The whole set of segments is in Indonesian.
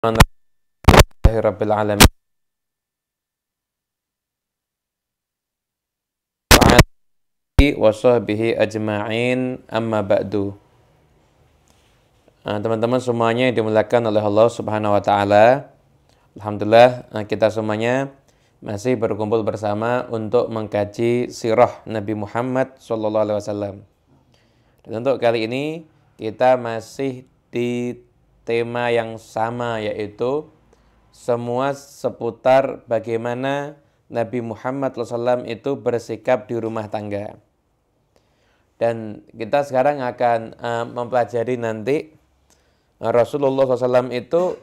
Rabbil alamin wa sahbihi ajma'in amma ba'du. Teman-teman semuanya yang dimuliakan oleh Allah Subhanahu wa taala. Alhamdulillah kita semuanya masih berkumpul bersama untuk mengkaji sirah Nabi Muhammad sallallahu alaihi wasallam. Dan untuk kali ini kita masih di tema yang sama, yaitu semua seputar bagaimana Nabi Muhammad SAW itu bersikap di rumah tangga. Dan kita sekarang akan mempelajari nanti Rasulullah SAW itu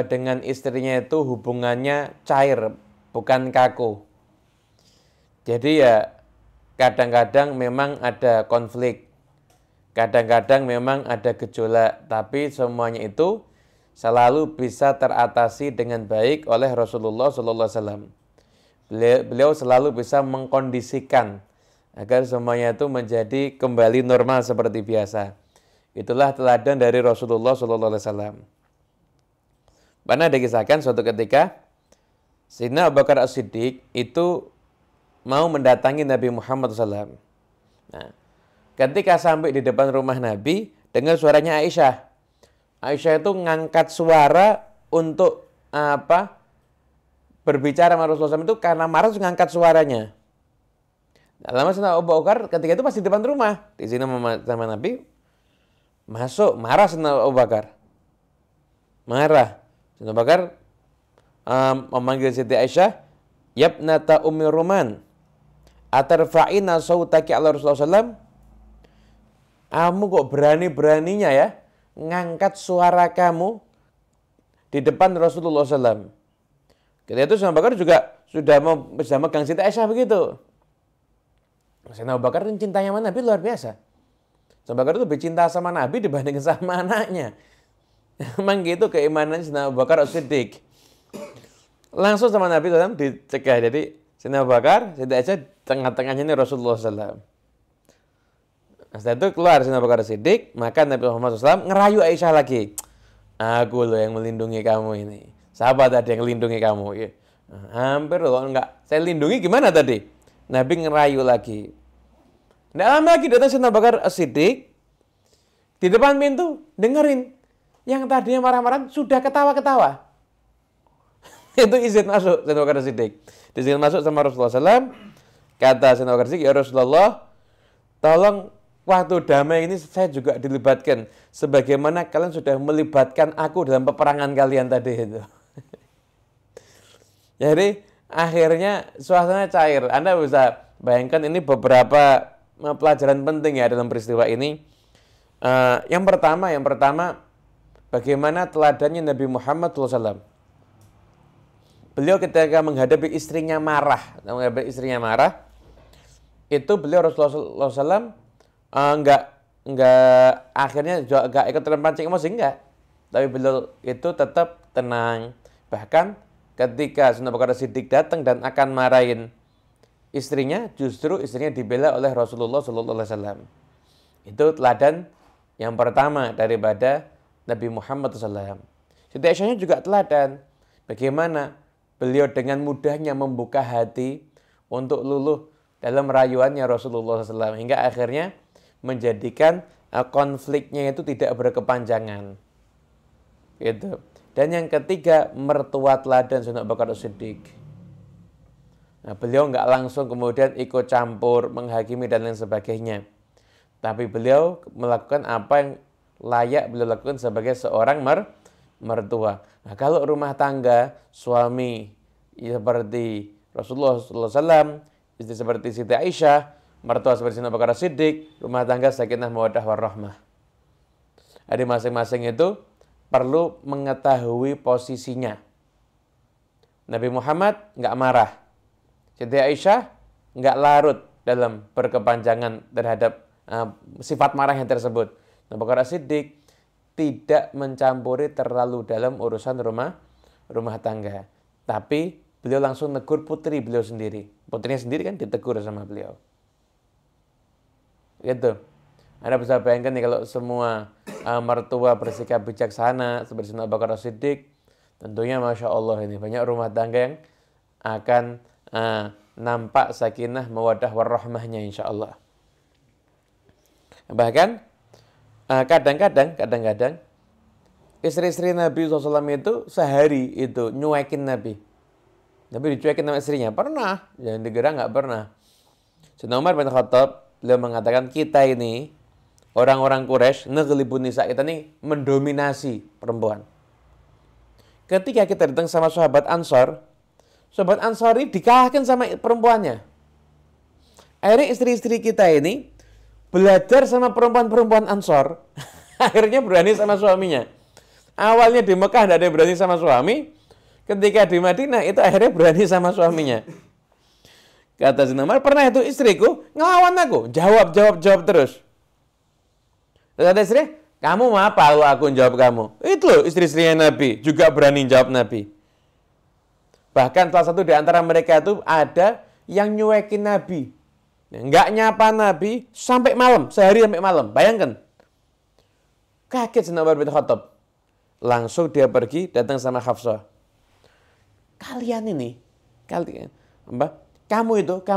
dengan istrinya itu hubungannya cair, bukan kaku. Jadi ya kadang-kadang memang ada konflik, kadang-kadang memang ada gejolak, tapi semuanya itu selalu bisa teratasi dengan baik oleh Rasulullah SAW. Beliau selalu bisa mengkondisikan agar semuanya itu menjadi kembali normal seperti biasa. Itulah teladan dari Rasulullah SAW. Pernah dikisahkan suatu ketika Sayyidina Abu Bakar As-Siddiq itu mau mendatangi Nabi Muhammad SAW. Nah, ketika sampai di depan rumah Nabi, dengar suaranya Aisyah. Aisyah itu ngangkat suara untuk berbicara sama Rasulullah SAW itu karena marah, terus ngangkat suaranya. Nah, lama Sayyidina Abu Bakar ketika itu masih di depan rumah, di sini sama Nabi, masuk, marah Sayyidina Abu Bakar. Marah. Sayyidina Abu Bakar memanggil Siti Aisyah, "Yabnata Ummi Ruman, atarfa'ina sautaki ala Rasulullah SAW?" Kamu kok berani-beraninya ya ngangkat suara kamu di depan Rasulullah SAW. Ketika itu Sayyidina Abu Bakar juga sudah megang Siti Aisyah begitu. Sayyidina Abu Bakar cintanya sama Nabi luar biasa. Sayyidina Abu Bakar itu lebih cinta sama Nabi dibanding sama anaknya. Memang gitu keimanan Sayyidina Abu Bakar As-Siddiq. Langsung sama Nabi SAW dicegah. Jadi Sayyidina Abu Bakar, Siti Aisyah, tengah-tengahnya ini Rasulullah SAW. Setelah itu keluar Sayyidina Abu Bakar As-Siddiq, maka Nabi Muhammad SAW ngerayu Aisyah lagi. Aku loh yang melindungi kamu ini. Siapa tadi yang melindungi kamu? Ya. Hampir loh, enggak. Saya lindungi gimana tadi? Nabi ngerayu lagi. Tidak lama lagi datang Sayyidina Abu Bakar As-Siddiq. Di depan pintu, dengerin. Yang tadinya marah-marah, sudah ketawa-ketawa. Itu izin masuk Sayyidina Abu Bakar As-Siddiq. Izin masuk sama Rasulullah SAW. Kata Sayyidina Abu Bakar As-Siddiq, "Ya Rasulullah, tolong waktu damai ini saya juga dilibatkan. Sebagaimana kalian sudah melibatkan aku dalam peperangan kalian tadi itu." Jadi akhirnya suasana cair. Anda bisa bayangkan ini beberapa pelajaran penting ya dalam peristiwa ini. Yang pertama, bagaimana teladannya Nabi Muhammad SAW. Beliau ketika menghadapi istrinya marah, itu beliau Rasulullah SAW enggak akhirnya juga enggak ikut terpancing emosi, enggak. Tapi beliau itu tetap tenang. Bahkan ketika Sayyidina Abu Bakar Siddiq datang dan akan marahin istrinya, justru istrinya dibela oleh Rasulullah SAW. Itu teladan yang pertama daripada Nabi Muhammad SAW. Siti Aisyahnya juga teladan. Bagaimana beliau dengan mudahnya membuka hati untuk luluh dalam rayuannya Rasulullah SAW. Hingga akhirnya menjadikan konfliknya itu tidak berkepanjangan. Gitu. Dan yang ketiga, mertua teladan Sayyidina Abu Bakar As-Siddiq. Nah, beliau nggak langsung kemudian ikut campur, menghakimi dan lain sebagainya. Tapi beliau melakukan apa yang layak beliau lakukan sebagai seorang mertua. Nah, kalau rumah tangga, suami seperti Rasulullah SAW, istri seperti Siti Aisyah, mertua seperti Sayyidina Abu Bakar As-Siddiq, rumah tangga sakinah mawaddah warahmah. Jadi masing-masing itu perlu mengetahui posisinya. Nabi Muhammad nggak marah. Siti Aisyah nggak larut dalam berkepanjangan terhadap sifat marahnya tersebut. Abu Bakar As-Siddiq tidak mencampuri terlalu dalam urusan rumah tangga. Tapi beliau langsung negur putri beliau sendiri. Putrinya sendiri kan ditegur sama beliau. Gitu. Anda bisa bayangkan nih kalau semua mertua bersikap bijaksana seperti Sayyidina Abu Bakar As-Siddiq, tentunya Masya Allah ini banyak rumah tangga yang akan nampak sakinah, mawaddah, warahmahnya insya Allah. Bahkan kadang-kadang istri-istri Nabi SAW itu sehari itu nyuekin Nabi. Nabi dicuekin sama istrinya. Pernah. Jangan digerang, nggak pernah. Sayyidina Umar bin Khattab, beliau mengatakan kita ini, orang-orang Quraisy, neghlibun nisa, kita ini mendominasi perempuan. Ketika kita datang sama sahabat Ansor ini dikalahkan sama perempuannya. Akhirnya istri-istri kita ini belajar sama perempuan-perempuan Ansor. Akhirnya berani sama suaminya. Awalnya di Mekah tidak ada yang berani sama suami. Ketika di Madinah itu akhirnya berani sama suaminya. Kata Sayyidina Umar, pernah itu istriku ngelawan aku. Jawab terus. Terus kata istri, kamu mau apa kalau aku jawab kamu? Itu loh istri-istrinya Nabi. Juga berani jawab Nabi. Bahkan salah satu di antara mereka itu ada yang nyuekin Nabi. Nggak nyapa Nabi sampai malam. Sehari sampai malam. Bayangkan. Kaget Sayyidina Umar bin Khattab. Langsung dia pergi datang sama Hafsah. Kalian ini, kamu itu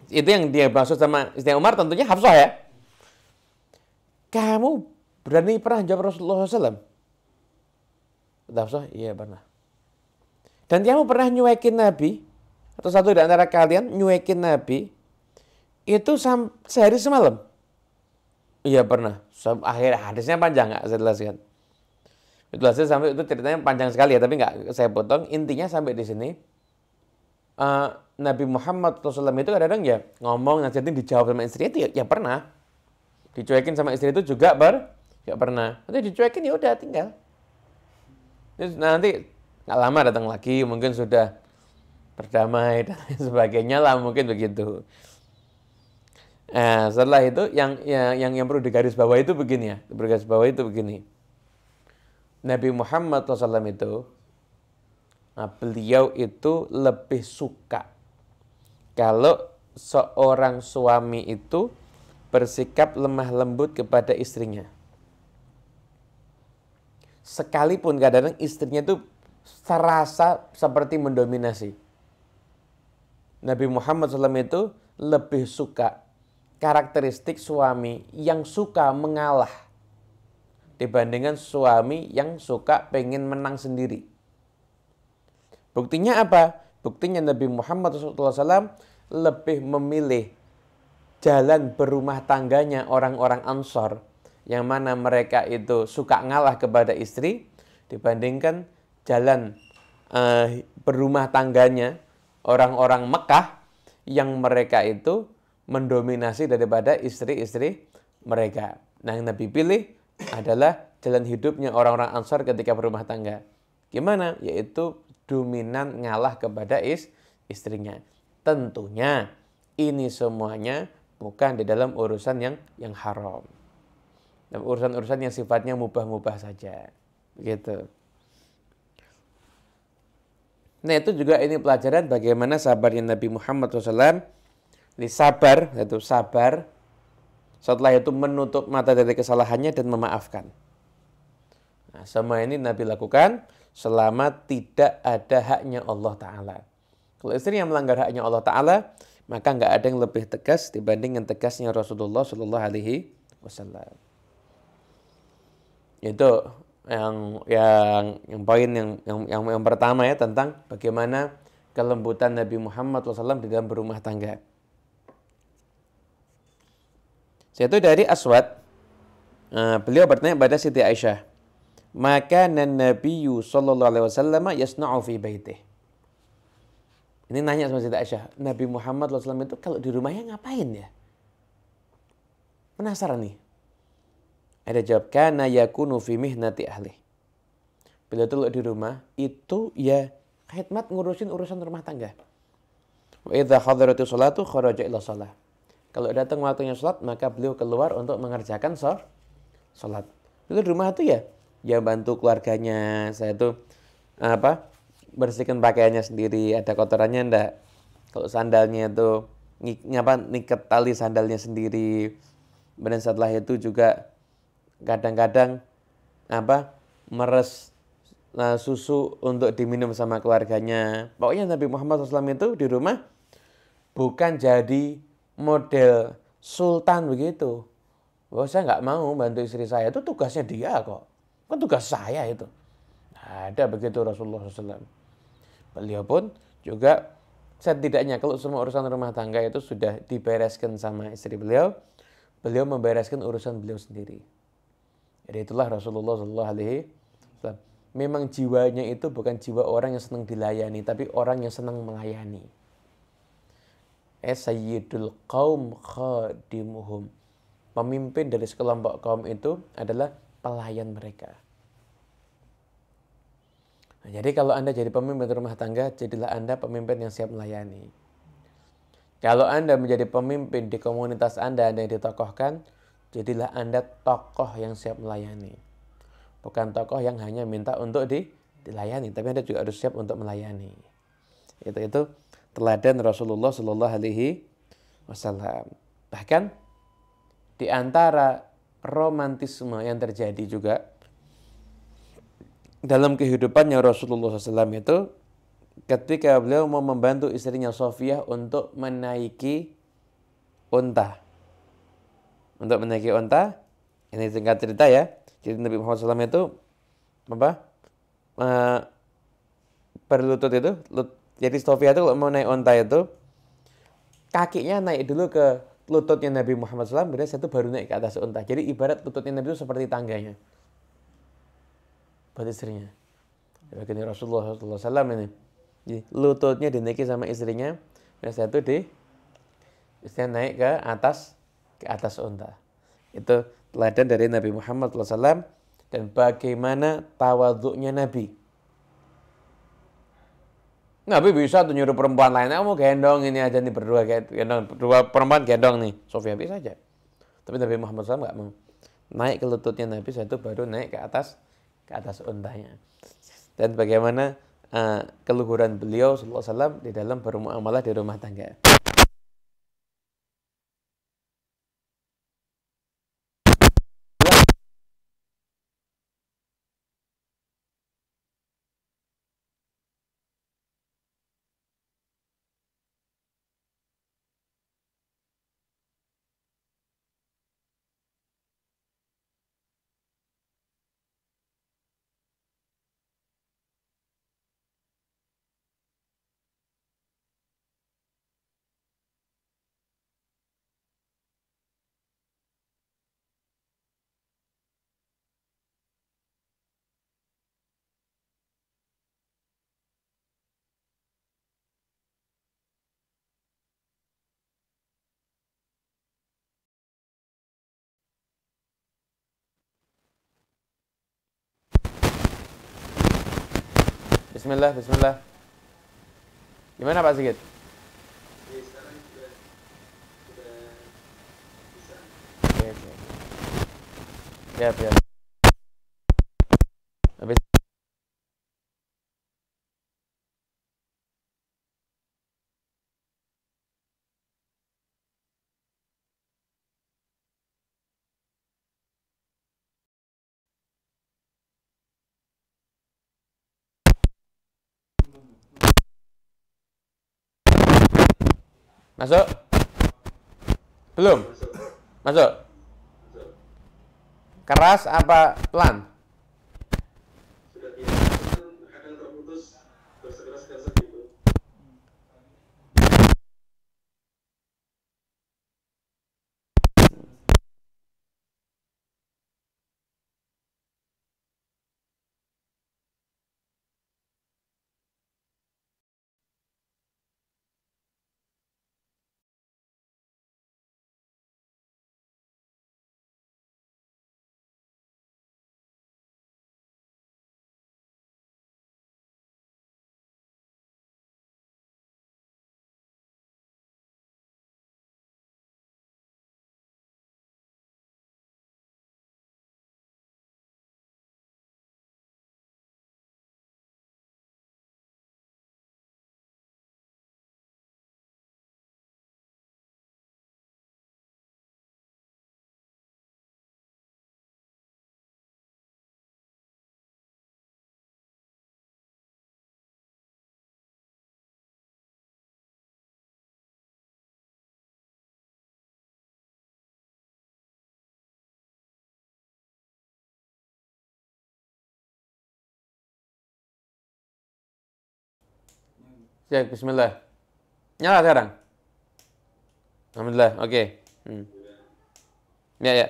yang dia maksud sama Sayyidina Umar tentunya Hafsah ya. Kamu berani pernah jawab Rasulullah SAW? Kata Hafsah, iya pernah. Dan kamu pernah nyuekin Nabi, atau satu di antara kalian nyuekin Nabi, itu sehari semalam? Iya pernah. Akhir hadisnya panjang, nggak saya jelaskan. Itu hasil sampai itu ceritanya panjang sekali ya, tapi nggak saya potong. Intinya sampai di sini Nabi Muhammad SAW itu kadang-kadang ya ngomong nasihatin dijawab sama istri itu ya pernah. Dicuekin sama istri itu juga nggak pernah. Nanti dicuekin ya udah tinggal. Terus nanti nggak lama datang lagi, mungkin sudah berdamai dan sebagainya lah, mungkin begitu. Setelah itu yang perlu digarisbawahi itu begini ya, digarisbawahi itu begini. Nabi Muhammad SAW itu, beliau itu lebih suka kalau seorang suami itu bersikap lemah lembut kepada istrinya. Sekalipun kadang-kadang istrinya itu terasa seperti mendominasi. Nabi Muhammad SAW itu lebih suka karakteristik suami yang suka mengalah dibandingkan suami yang suka pengen menang sendiri. Buktinya apa? Buktinya Nabi Muhammad SAW lebih memilih jalan berumah tangganya orang-orang Ansor, yang mana mereka itu suka ngalah kepada istri, dibandingkan jalan berumah tangganya orang-orang Mekah, yang mereka itu mendominasi daripada istri-istri mereka. Nah, yang Nabi pilih adalah jalan hidupnya orang-orang Ansar ketika berumah tangga. Gimana? Yaitu dominan ngalah kepada istrinya. Tentunya ini semuanya bukan di dalam urusan yang haram. Dalam urusan-urusan yang sifatnya mubah-mubah saja. Begitu. Nah, itu juga ini pelajaran bagaimana sabarnya Nabi Muhammad SAW. Ini sabar, yaitu sabar. Setelah itu menutup mata dari kesalahannya dan memaafkan. Nah, semua ini Nabi lakukan selama tidak ada haknya Allah Ta'ala. Kalau istri yang melanggar haknya Allah Ta'ala, maka nggak ada yang lebih tegas dibanding yang tegasnya Rasulullah Shallallahu Alaihi Wasallam. Itu yang poin yang pertama ya, tentang bagaimana kelembutan Nabi Muhammad SAW di dalam berumah tangga. Yaitu dari Aswad, beliau bertanya pada Siti Aisyah, maka Nabiyyu sallallahu alaihi wasallam yasna'u fi baitih. Ini nanya sama Siti Aisyah, Nabi Muhammad SAW itu kalau di rumahnya ngapain ya? Penasaran nih. Ada jawab, kana yakunu fi mihnati ahli. Bila itu di rumah, itu ya khidmat ngurusin urusan rumah tangga. Wa idza hadaratu sholatu kharaja ila shalah. Kalau datang waktunya sholat, maka beliau keluar untuk mengerjakan sholat. Itu di rumah itu ya bantu keluarganya. Saya itu bersihkan pakaiannya sendiri, ada kotorannya enggak. Kalau sandalnya itu niket tali sandalnya sendiri. Kemudian setelah itu juga kadang-kadang meres susu untuk diminum sama keluarganya. Pokoknya Nabi Muhammad SAW itu di rumah bukan jadi model sultan begitu. Oh, saya nggak mau bantu istri saya, itu tugasnya dia kok. Kan tugas saya itu. Ada begitu Rasulullah SAW. Beliau pun juga setidaknya kalau semua urusan rumah tangga itu sudah dibereskan sama istri beliau, beliau membereskan urusan beliau sendiri. Jadi itulah Rasulullah SAW. Memang jiwanya itu bukan jiwa orang yang senang dilayani, tapi orang yang senang melayani. Sayyidul qaum khadimuhum. Pemimpin dari sekelompok kaum itu adalah pelayan mereka. Nah, jadi kalau Anda jadi pemimpin rumah tangga, jadilah Anda pemimpin yang siap melayani. Kalau Anda menjadi pemimpin di komunitas Anda yang ditokohkan, jadilah Anda tokoh yang siap melayani. Bukan tokoh yang hanya minta untuk dilayani, tapi Anda juga harus siap untuk melayani. Itu teladan Rasulullah Shallallahu Alaihi Wasallam. Bahkan di antara romantisme yang terjadi juga dalam kehidupannya Rasulullah SAW itu ketika beliau mau membantu istrinya Sofiyah untuk menaiki unta. Untuk menaiki unta, ini singkat cerita ya. Jadi Nabi Muhammad SAW itu Uh, berlutut itu, jadi Sofiyah itu kalau mau naik unta itu kakinya naik dulu ke lututnya Nabi Muhammad SAW, kemudian satu baru naik ke atas unta. Jadi ibarat lututnya Nabi itu seperti tangganya buat istrinya. Begini Rasulullah SAW ini. Jadi, lututnya dinaiki sama istrinya, dan satu istrinya naik ke atas unta. Itu teladan dari Nabi Muhammad SAW dan bagaimana tawaduknya Nabi. Nabi bisa tuh nyuruh perempuan lain, kamu gendong ini aja nih berdua, gendong berdua perempuan gendong nih, Sofia bisa aja. Tapi Nabi Muhammad SAW nggak mau. Naik ke lututnya Nabi, satu baru naik ke atas untanya. Dan bagaimana keluhuran beliau Sallallahu Alaihi Wasallam di dalam bermuamalah di rumah tangga. Bismillah, Bismillah. Gimana Pak Sigit? Sekarang sudah bisa. Oke, oke. Siap, siap. Habis masuk? Belum? Masuk, Masuk? masuk. Keras apa pelan? Sudah biasa, kadang terputus bersekeras-keras gitu. Siap, bismillah. Nyala sekarang? Alhamdulillah, oke. Ya, ya.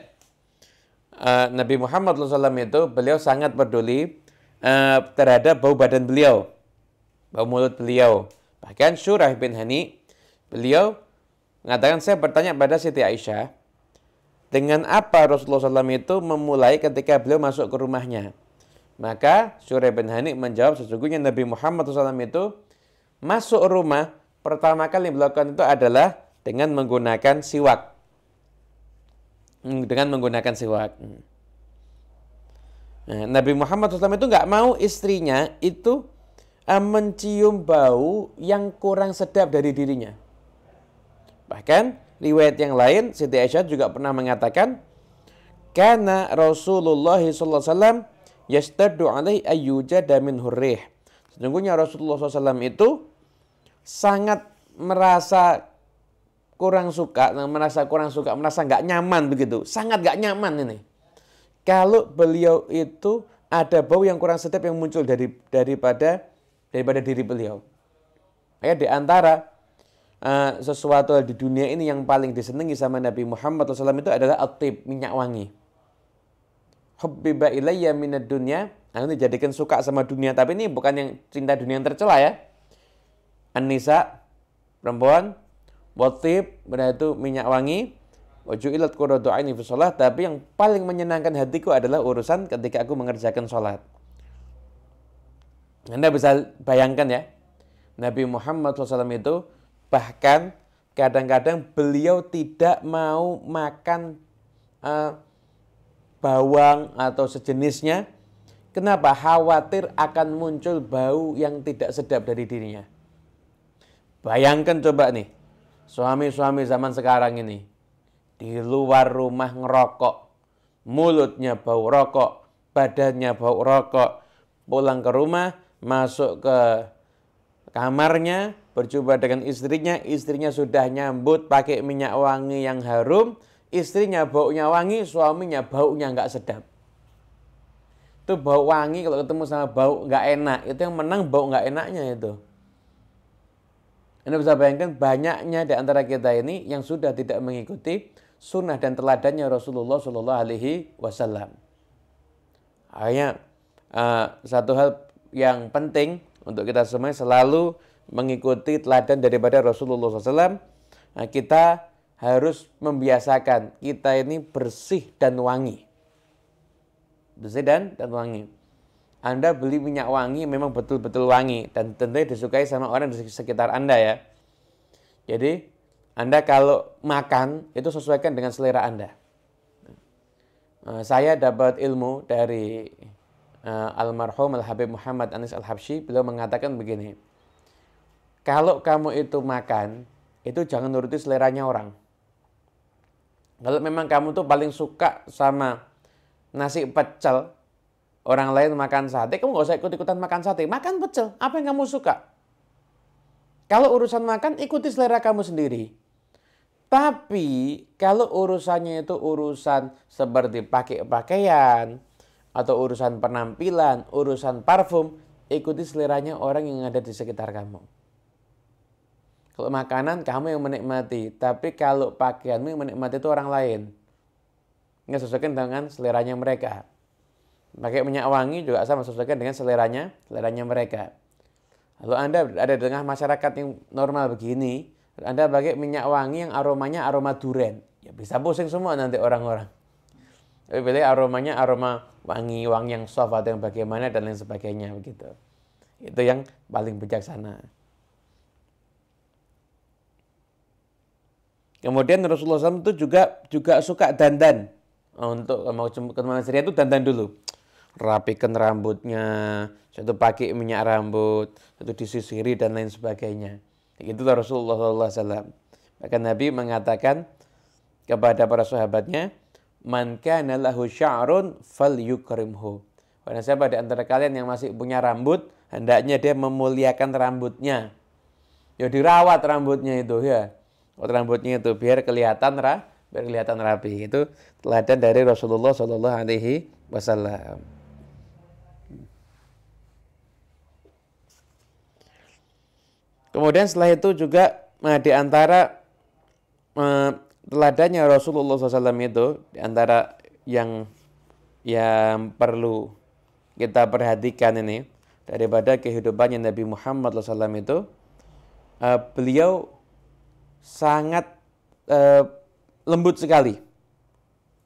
Nabi Muhammad SAW itu beliau sangat peduli terhadap bau badan beliau, bau mulut beliau. Bahkan Syurah bin Hani, beliau mengatakan, saya bertanya pada Siti Aisyah, dengan apa Rasulullah SAW itu memulai ketika beliau masuk ke rumahnya? Maka Syurah bin Hani menjawab, sesungguhnya Nabi Muhammad SAW itu masuk rumah, pertama kali yang dilakukan itu adalah dengan menggunakan siwak. Dengan menggunakan siwak. Nah, Nabi Muhammad SAW itu nggak mau istrinya itu mencium bau yang kurang sedap dari dirinya. Bahkan riwayat yang lain, Siti Aisyah juga pernah mengatakan, karena Rasulullah SAW yastaddu alaihi ayyujada min hurrih. Sesungguhnya Rasulullah SAW itu sangat merasa kurang suka, merasa nggak nyaman begitu, sangat nggak nyaman ini. Kalau beliau itu ada bau yang kurang sedap yang muncul daripada diri beliau. Ya, di antara sesuatu di dunia ini yang paling disenangi sama Nabi Muhammad SAW itu adalah at-tib, minyak wangi. Hubbiba ilayya minad dunya, ini dijadikan suka sama dunia, tapi ini bukan yang cinta dunia yang tercela ya. An-nisa, perempuan, wat-tib, itu minyak wangi, wa ju'ilat qurratu aini fi shalah, tapi yang paling menyenangkan hatiku adalah urusan ketika aku mengerjakan sholat. Anda bisa bayangkan ya, Nabi Muhammad SAW itu bahkan kadang-kadang beliau tidak mau makan bawang atau sejenisnya. Kenapa? Khawatir akan muncul bau yang tidak sedap dari dirinya. Bayangkan coba nih, suami-suami zaman sekarang ini di luar rumah ngerokok, mulutnya bau rokok, badannya bau rokok, pulang ke rumah, masuk ke kamarnya, berjumpa dengan istrinya sudah nyambut pakai minyak wangi yang harum, istrinya baunya wangi, suaminya baunya nggak sedap. Itu bau wangi kalau ketemu sama bau nggak enak, itu yang menang bau nggak enaknya itu. Anda bisa bayangkan banyaknya di antara kita ini yang sudah tidak mengikuti sunnah dan teladannya Rasulullah Shallallahu Alaihi Wasallam. Hanya satu hal yang penting untuk kita semua selalu mengikuti teladan daripada Rasulullah SAW. Kita harus membiasakan kita ini bersih dan wangi. Bersih dan wangi. Anda beli minyak wangi memang betul-betul wangi dan tentunya disukai sama orang di sekitar Anda ya. Jadi Anda kalau makan itu sesuaikan dengan selera Anda. Saya dapat ilmu dari almarhum Al-Habib Muhammad Anis Al-Habsyi. Beliau mengatakan begini, kalau kamu itu makan, itu jangan nuruti seleranya orang. Kalau memang kamu tuh paling suka sama nasi pecel, orang lain makan sate, kamu gak usah ikut-ikutan makan sate. Makan pecel, apa yang kamu suka. Kalau urusan makan, ikuti selera kamu sendiri. Tapi, kalau urusannya itu urusan seperti pakai pakaian, atau urusan penampilan, urusan parfum, ikuti seleranya orang yang ada di sekitar kamu. Kalau makanan, kamu yang menikmati. Tapi kalau pakaianmu yang menikmati itu orang lain. Nggak sesuaikan dengan seleranya mereka. Pakai minyak wangi juga sama, sesuaikan dengan seleranya mereka. Lalu Anda ada di tengah masyarakat yang normal begini, Anda pakai minyak wangi yang aromanya aroma duren. Ya bisa pusing semua nanti orang-orang. Tapi pilih aromanya aroma wangi yang soft atau yang bagaimana dan lain sebagainya begitu. Itu yang paling bijaksana. Kemudian Rasulullah SAW itu juga suka dandan. Untuk mau ketemu istri itu dandan dulu. Rapikan rambutnya, satu pakai minyak rambut, satu disisiri dan lain sebagainya. Itulah Rasulullah SAW. Maka Nabi mengatakan kepada para sahabatnya, man kana lahu sya'run falyukrimhu. Karena siapa di antara kalian yang masih punya rambut, hendaknya dia memuliakan rambutnya. Ya dirawat rambutnya itu ya. Rambutnya itu biar kelihatan rapi. Itu teladan dari Rasulullah Shallallahu Alaihi Wasallam. Kemudian setelah itu juga di antara teladannya Rasulullah SAW itu, di antara yang perlu kita perhatikan ini daripada kehidupannya Nabi Muhammad SAW itu, beliau sangat lembut sekali.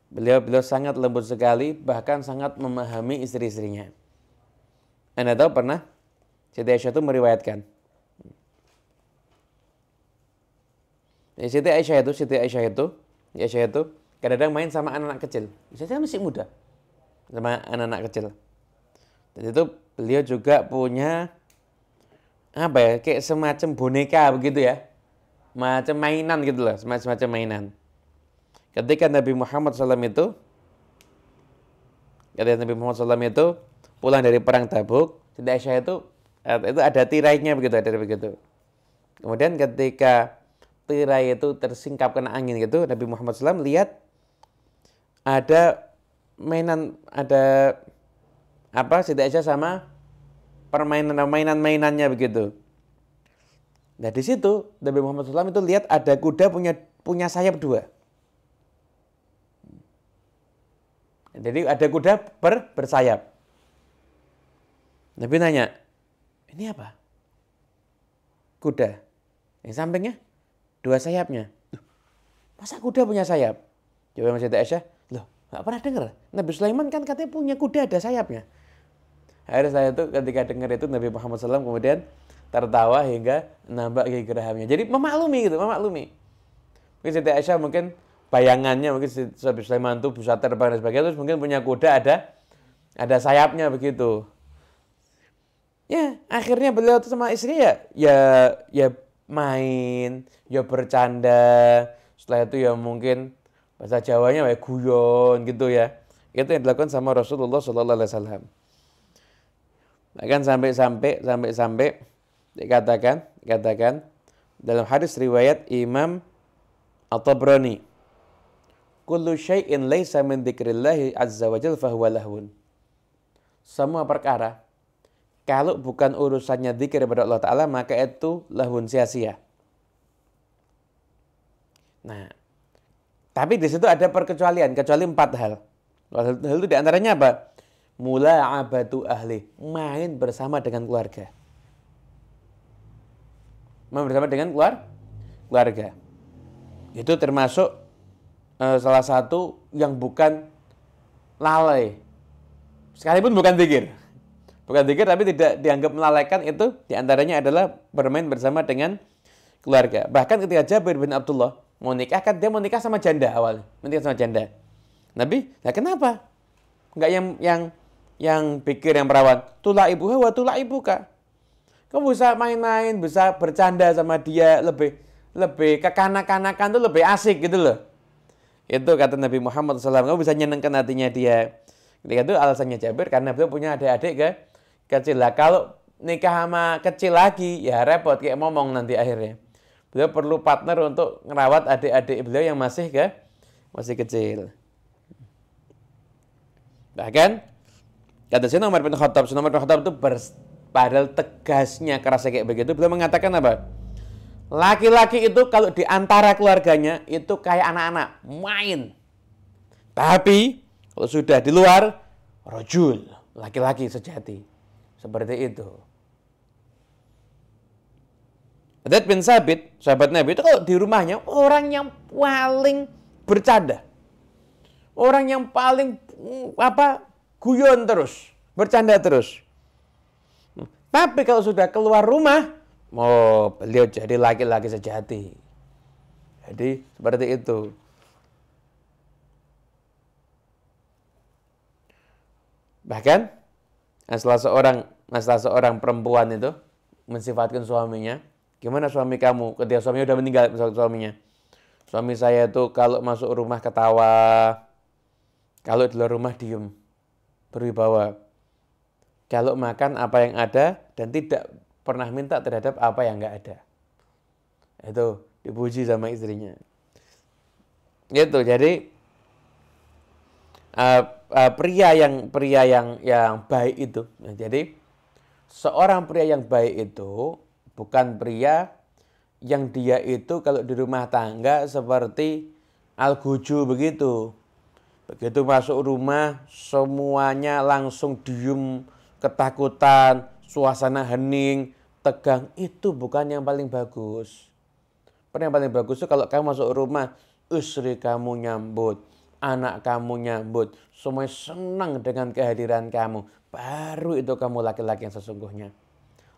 Beliau sangat lembut sekali, bahkan sangat memahami istri-istrinya. Anda tahu pernah Siti Aisyah itu meriwayatkan. Siti Aisyah itu kadang-kadang main sama anak-anak kecil. Biasanya masih muda, sama anak-anak kecil. Dan itu beliau juga punya kayak semacam boneka begitu ya, macam mainan gitu loh, semacam mainan. Ketika Nabi Muhammad SAW itu pulang dari perang Tabuk, Siti Aisyah itu ada tirainya begitu. Kemudian ketika tirai itu tersingkap kena angin gitu, Nabi Muhammad SAW lihat ada mainan, Siti Aisyah sama mainan-mainannya begitu. Nah di situ Nabi Muhammad SAW itu lihat ada kuda punya sayap 2. Jadi ada kuda bersayap. Nabi nanya, ini apa? Kuda. Yang sampingnya 2 sayapnya. Masa kuda punya sayap? Jawab Siti Aisyah, loh gak pernah dengar. Nabi Sulaiman kan katanya punya kuda ada sayapnya. Akhirnya saya itu ketika dengar itu Nabi Muhammad SAW kemudian tertawa hingga nampak gigi gerahnya. Jadi memaklumi. Mungkin Siti Aisyah mungkin bayangannya mungkin Nabi Sulaiman itu bisa terbang dan sebagainya, terus mungkin punya kuda ada sayapnya begitu. Ya, akhirnya beliau itu sama istri ya main, ya bercanda. Setelah itu ya mungkin bahasa Jawanya ya guyon gitu ya. Itu yang dilakukan sama Rasulullah SAW. Bahkan sampai dikatakan dalam hadis riwayat Imam At-Tabrani, kullu syai'in laisa min dzikrillahi azza wa jalla fahuwa lahwun. Semua perkara kalau bukan urusannya zikir kepada Allah Ta'ala, maka itu lahun sia-sia. Nah, tapi di situ ada perkecualian, kecuali 4 hal. Hal itu diantaranya apa? Mula'abatu ahli, main bersama dengan keluarga. Main bersama dengan keluarga. Itu termasuk salah satu yang bukan lalai. Sekalipun bukan zikir. Bukan zikir tapi tidak dianggap melalaikan, itu diantaranya adalah bermain bersama dengan keluarga. Bahkan ketika Jabir bin Abdullah mau nikah, kan dia mau nikah sama janda awalnya. Menikah sama janda. Nabi, nah kenapa? Enggak yang pikir yang perawan. Tula ibuha wa tula ibuka. Kamu bisa main-main, bisa bercanda sama dia, lebih kekanak-kanakan tuh lebih asik gitu loh. Itu kata Nabi Muhammad SAW, kamu bisa nyenengkan hatinya dia. Ketika itu alasannya Jabir karena beliau punya adik-adik kecil lah. Kalau nikah sama kecil lagi ya repot, kayak momong nanti akhirnya. Beliau perlu partner untuk ngerawat adik-adik beliau yang masih kecil. Bahkan kata Sayyidina Umar bin Khattab itu padahal tegasnya kerasa kayak begitu, beliau mengatakan apa? Laki-laki itu kalau di antara keluarganya itu kayak anak-anak, main. Tapi kalau sudah di luar, rajul, laki-laki sejati. Seperti itu. Zaid bin Sabit, sahabat Nabi itu kalau di rumahnya orang yang paling bercanda. Orang yang paling guyon terus, bercanda terus. Tapi kalau sudah keluar rumah, beliau jadi laki-laki sejati. Jadi seperti itu. Bahkan setelah seorang perempuan itu mensifatkan suaminya, gimana suami kamu ketika suaminya udah meninggal, misalnya suaminya, suami saya itu kalau masuk rumah ketawa, kalau di luar rumah diem, berwibawa, kalau makan apa yang ada dan tidak pernah minta terhadap apa yang nggak ada. Itu dipuji sama istrinya. Gitu. Jadi pria yang baik itu. Nah, jadi seorang pria yang baik itu bukan pria yang dia itu kalau di rumah tangga seperti Al-Guju begitu. Begitu masuk rumah semuanya langsung diem, ketakutan, suasana hening, tegang. Itu bukan yang paling bagus. Yang paling bagus itu kalau kamu masuk rumah, istri kamu nyambut, anak kamu nyambut, semuanya senang dengan kehadiran kamu. Baru itu kamu laki-laki yang sesungguhnya.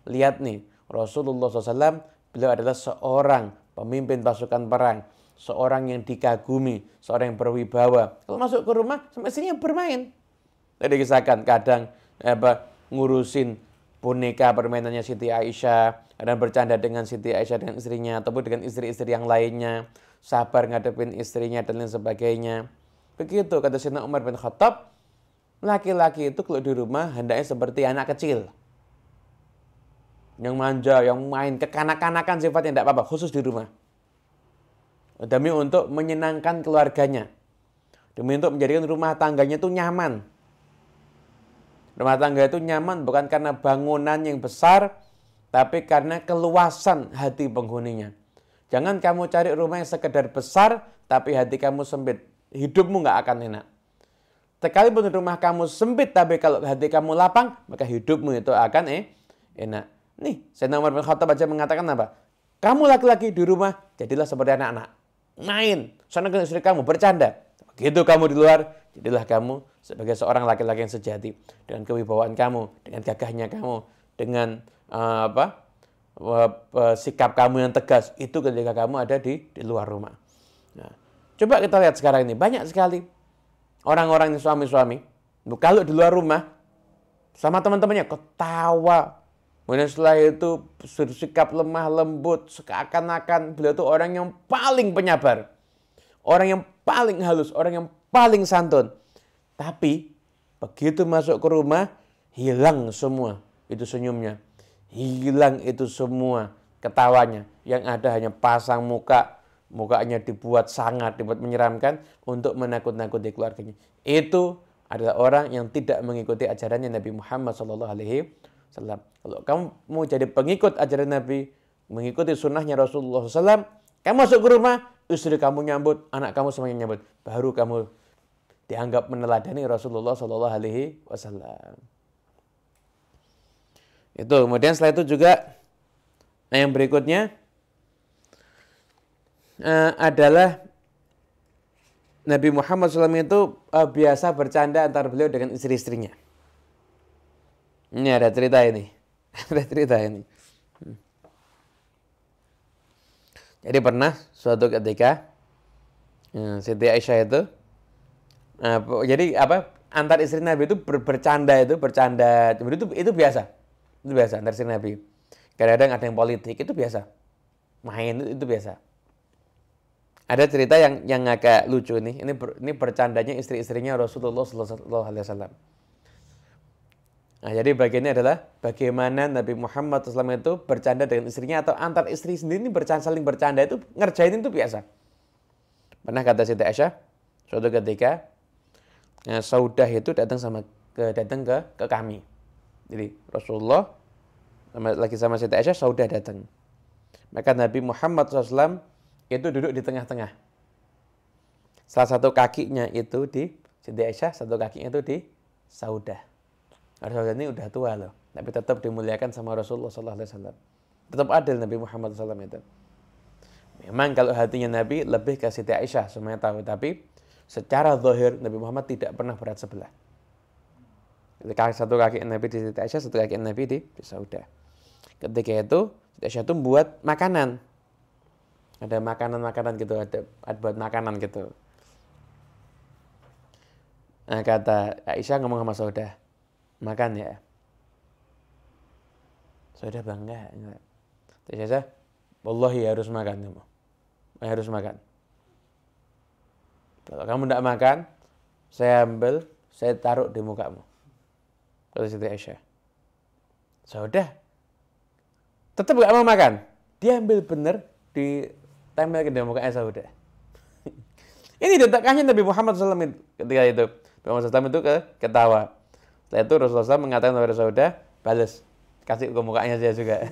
Lihat nih, Rasulullah SAW, beliau adalah seorang pemimpin pasukan perang. Seorang yang dikagumi, seorang yang berwibawa. Kalau masuk ke rumah, semestinya bermain. Tadi kisahkan, kadang ngurusin boneka permainannya Siti Aisyah, dan bercanda dengan Siti Aisyah dengan istrinya, ataupun dengan istri-istri yang lainnya, sabar ngadepin istrinya dan lain sebagainya. Begitu kata Sayyidina Umar bin Khattab, laki-laki itu kalau di rumah hendaknya seperti anak kecil. Yang manja, yang main, kekanak-kanakan sifatnya tidak apa-apa, khusus di rumah. Demi untuk menyenangkan keluarganya. Demi untuk menjadikan rumah tangganya itu nyaman. Rumah tangga itu nyaman bukan karena bangunan yang besar, tapi karena keluasan hati penghuninya. Jangan kamu cari rumah yang sekedar besar, tapi hati kamu sempit. Hidupmu nggak akan enak. Sekalipun rumah kamu sempit, tapi kalau hati kamu lapang, maka hidupmu itu akan enak. Nih, Sayyidina Umar bin Khattab aja mengatakan apa? Kamu laki-laki di rumah, jadilah seperti anak-anak. Main, senang dengan istri kamu, bercanda. Begitu kamu di luar, jadilah kamu sebagai seorang laki-laki yang sejati. Dengan kewibawaan kamu, dengan gagahnya kamu, dengan sikap kamu yang tegas. Itu ketika kamu ada di luar rumah. Nah, coba kita lihat sekarang ini. Banyak sekali orang-orang yang suami-suami, kalau di luar rumah, sama teman-temannya ketawa. Kemudian setelah itu bersikap lemah lembut, seakan-akan beliau itu orang yang paling penyabar. Orang yang paling halus, orang yang paling santun. Tapi begitu masuk ke rumah, hilang semua itu senyumnya. Hilang itu semua ketawanya. Yang ada hanya pasang muka, mukanya dibuat sangat, dibuat menyeramkan untuk menakut-nakuti keluarganya. Itu adalah orang yang tidak mengikuti ajarannya Nabi Muhammad SAW. Kalau kamu mau jadi pengikut ajaran Nabi, mengikuti sunnahnya Rasulullah SAW, kamu masuk ke rumah, istri kamu nyambut, anak kamu semuanya nyambut, baru kamu dianggap meneladani Rasulullah SAW. Itu kemudian setelah itu juga yang berikutnya adalah Nabi Muhammad SAW itu biasa bercanda antara beliau dengan istri-istrinya. Ini ada cerita ini. Ada cerita ini. Jadi pernah suatu ketika Siti Aisyah itu jadi antar istri Nabi itu bercanda itu biasa. Itu biasa antar istri Nabi. Kadang-kadang ada yang politik, itu biasa. Main itu biasa. Ada cerita yang agak lucu nih. Ini bercandanya istri-istrinya Rasulullah SAW. Nah, jadi bagiannya adalah bagaimana Nabi Muhammad SAW itu bercanda dengan istrinya atau antar istri sendiri ini saling bercanda itu ngerjain itu biasa. Pernah kata Siti Aisyah, suatu ketika Saudah itu datang ke kami. Jadi Rasulullah lagi sama Siti Aisyah, Saudah datang. Maka Nabi Muhammad SAW itu duduk di tengah-tengah. Salah satu kakinya itu di Siti Aisyah, satu kakinya itu di Saudah. Rasulullah ini udah tua loh, tapi tetap dimuliakan sama Rasulullah SAW. Tetap adil Nabi Muhammad SAW itu. Memang kalau hatinya Nabi lebih ke Siti Aisyah, semuanya tahu. Tapi secara zahir Nabi Muhammad tidak pernah berat sebelah. Satu kaki Nabi di Siti Aisyah, satu kaki Nabi di Saudah. Ketika itu Siti Aisyah itu buat makanan. Ada makanan-makanan gitu, ada buat makanan gitu. Nah kata Aisyah ngomong sama Saudah, makan ya. Saudah bangga. Terus Aisyah, wallahi harus makan kamu. Harus makan. Kalau kamu tidak makan, saya ambil, saya taruh di mukamu. Kata Siti Aisyah. Saudah tetap gak mau makan. Dia ambil benar, ditempel ke mukanya Saudah. Ini detaknya Nabi Muhammad SAW ketika itu. Nabi Muhammad SAW itu ketawa. Setelah itu Rasulullah SAW mengatakan kepada Saudah, balas, kasih ke mukanya saya juga.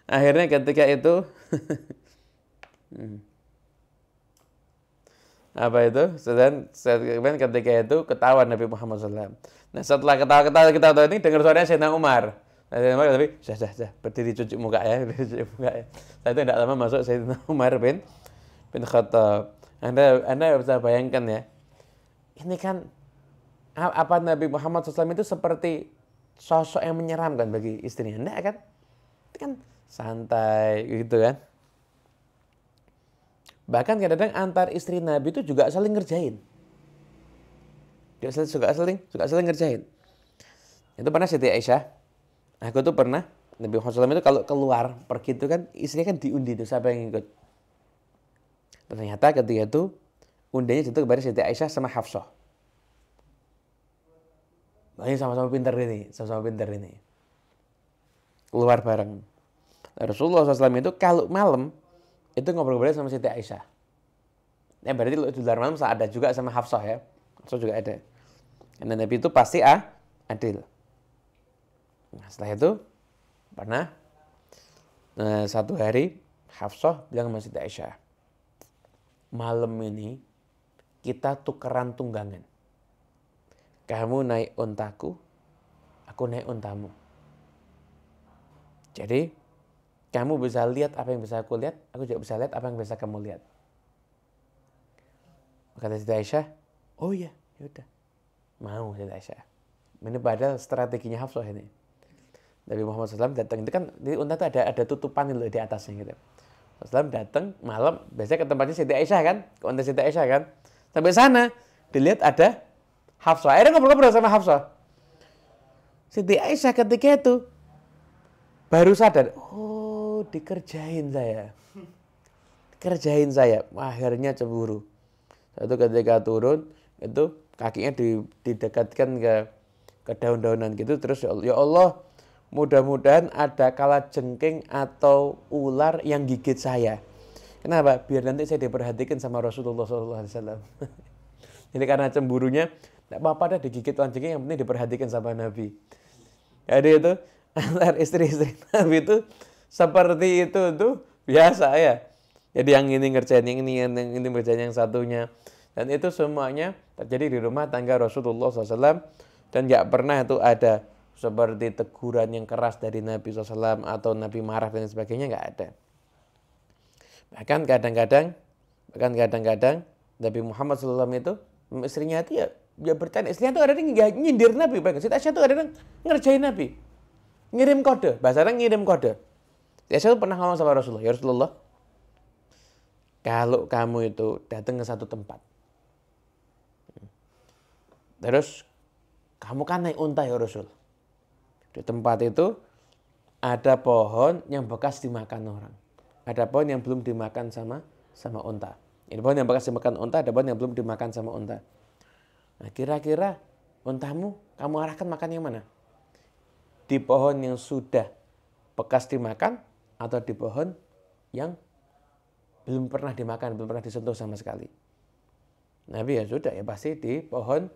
Akhirnya ketika itu apa itu? Dan ketika itu ketahuan Nabi Muhammad SAW. Nah setelah ketawa ini dengar suaranya Sayyidina Umar. Nah, Sayyidina Umar tapi sudah berdiri cuci muka ya, Saya itu tidak lama masuk Sayyidina Umar bin Khattab. Anda bisa bayangkan ya. Ini kan apa Nabi Muhammad SAW itu seperti sosok yang menyeramkan bagi istrinya. Enggak kan? Itu kan santai gitu kan. Bahkan kadang-kadang antar istri Nabi itu juga saling ngerjain. Dia suka saling ngerjain. Itu pernah Siti Aisyah. Aku tuh pernah Nabi Muhammad SAW itu kalau keluar pergi itu kan istrinya kan diundi tuh siapa yang ikut. Ternyata ketika itu undinya jatuh kepada Siti Aisyah sama Hafsah. Ini sama-sama pintar ini. Keluar bareng. Rasulullah SAW itu kalau malam itu ngobrol-ngobrol sama Siti Aisyah. Ya berarti di luar malam ada juga sama Hafsah ya. Hafsah juga ada. Karena Nabi itu pasti adil. Nah, setelah itu pernah satu hari Hafsah bilang sama Siti Aisyah, malam ini kita tukeran tunggangan. Kamu naik untaku, aku naik untamu. Jadi kamu bisa lihat apa yang bisa aku lihat, aku juga bisa lihat apa yang bisa kamu lihat. Kata Siti Aisyah, oh iya, yaudah. Mau Siti Aisyah. Ini padahal strateginya Hafsah ini. Nabi Muhammad SAW datang, itu kan di unta itu ada tutupan di atasnya gitu. Rasulullah datang malam, biasanya ke tempatnya Siti Aisyah kan, ke unta Siti Aisyah kan. Sampai sana, dilihat ada Hafsah. Akhirnya ngobrol-ngobrol sama Hafsah. Siti Aisyah ketika itu baru sadar, oh dikerjain saya. Akhirnya cemburu. Satu ketika turun, itu kakinya didekatkan ke daun-daunan gitu. Terus ya Allah, mudah-mudahan ada kalajengking atau ular yang gigit saya. Kenapa? Biar nanti saya diperhatikan sama Rasulullah SAW. Jadi karena cemburunya, tidak apa-apa dah digigit kalajengking, yang penting diperhatikan sama Nabi. Jadi itu antar istri-istri Nabi itu seperti itu tuh biasa ya. Jadi yang ini ngerjain yang ini ngerjain yang satunya. Dan itu semuanya terjadi di rumah tangga Rasulullah SAW. Dan gak pernah itu ada seperti teguran yang keras dari Nabi SAW atau Nabi marah dan sebagainya, gak ada. Bahkan kadang-kadang Nabi Muhammad SAW itu istrinya itu ya bercanda. Istrinya itu ada yang nyindir Nabi. Siti Aisyah itu ada yang ngerjain Nabi. Ngirim kode. Bahasanya ngirim kode. Siti Aisyah itu pernah ngomong sama Rasulullah. Ya Rasulullah, kalau kamu itu datang ke satu tempat. Terus kamu kan naik unta ya Rasul. Di tempat itu ada pohon yang bekas dimakan orang. Ada pohon yang belum dimakan sama unta. Ini pohon yang bekas dimakan unta, ada pohon yang belum dimakan sama unta. Nah kira-kira untamu kamu arahkan makan yang mana? Di pohon yang sudah bekas dimakan atau di pohon yang belum pernah dimakan, belum pernah disentuh sama sekali? Nabi ya sudah ya pasti di pohon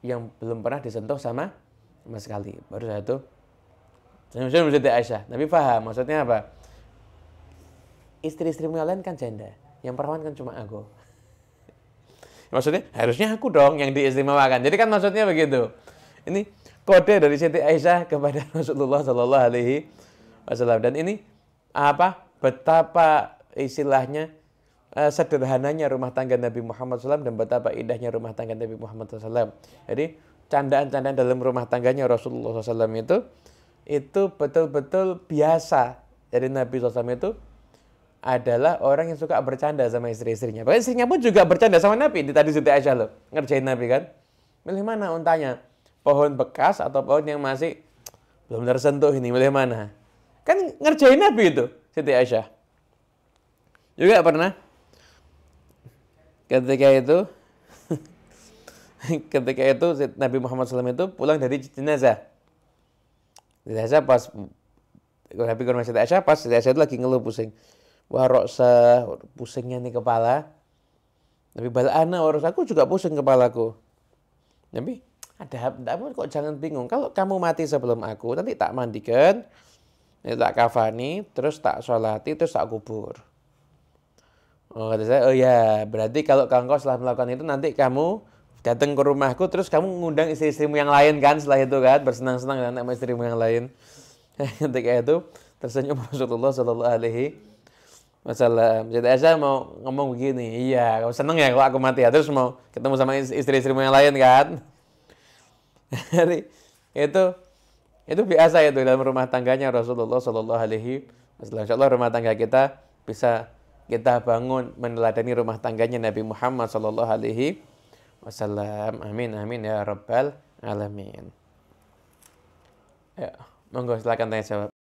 yang belum pernah disentuh sama sekali. Baru saya itu Siti Aisyah. Nabi paham maksudnya apa? Istri-istrimu yang lain kan janda, yang perawan kan cuma aku. Maksudnya harusnya aku dong yang diistimewakan. Jadi kan maksudnya begitu. Ini kode dari Siti Aisyah kepada Rasulullah Shallallahu Alaihi Wasallam. Dan ini apa? Betapa istilahnya sederhananya rumah tangga Nabi Muhammad SAW dan betapa indahnya rumah tangga Nabi Muhammad SAW. Jadi candaan-candaan dalam rumah tangganya Rasulullah SAW itu betul-betul biasa. Jadi Nabi SAW itu adalah orang yang suka bercanda sama istri-istrinya. Bahkan istrinya pun juga bercanda sama Nabi. Di tadi Siti Aisyah loh, ngerjain Nabi kan. Milih mana untanya? Pohon bekas atau pohon yang masih belum tersentuh ini? Milih mana? Kan ngerjain Nabi itu Siti Aisyah. Juga pernah ketika itu Nabi Muhammad SAW itu pulang dari jenazah. Jenazah pas Nabi ke rumah Siti Aisyah, pas Siti Aisyah itu lagi ngeluh pusing. Wah roksa, pusingnya nih kepala. Nabi bala ana urus aku juga pusing kepalaku. Nabi, ada kok jangan bingung. Kalau kamu mati sebelum aku, nanti tak mandikan, Ini tak kafani, terus tak sholati, terus tak kubur. Oh, kata saya, oh ya, berarti kalau engkau setelah melakukan itu, nanti kamu datang ke rumahku, terus kamu ngundang istri-istrimu yang lain kan, setelah itu kan, bersenang-senang dengan sama istrimu yang lain. Ketika itu, tersenyum Rasulullah Shallallahu Alaihi Wasallam. Jadi Aisyah mau ngomong begini, iya, kamu seneng ya kalau aku mati ya, terus mau ketemu sama istri-istrimu yang lain kan. Jadi itu biasa itu dalam rumah tangganya Rasulullah Shallallahu Alaihi Wasallam. Insya Allah rumah tangga kita bisa kita bangun meneladani rumah tangganya Nabi Muhammad Shallallahu Alaihi Wasallam. Amin amin ya rabbal alamin. Ya, monggo silakan tanya jawab.